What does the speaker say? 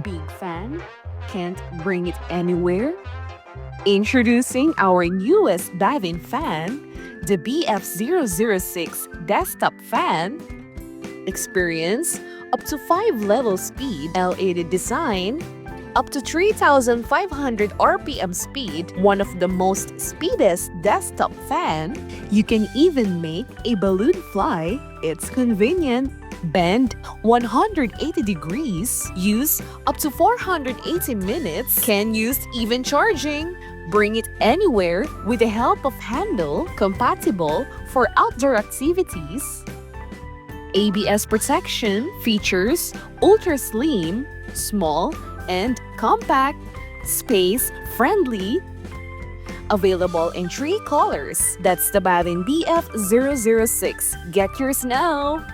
Big fan? Can't bring it anywhere? Introducing our newest BAVIN fan, the BF006 desktop fan. Experience up to 5-level speed, L80 design, up to 3,500 RPM speed, one of the most speediest desktop fan. You can even make a balloon fly. It's convenient. Bend 180 degrees. Use up to 480 minutes. Can use even charging. Bring it anywhere with the help of handle. Compatible for outdoor activities. ABS protection features ultra slim, small, and compact, space friendly. Available in 3 colors. That's the BAVIN BF006. Get yours now!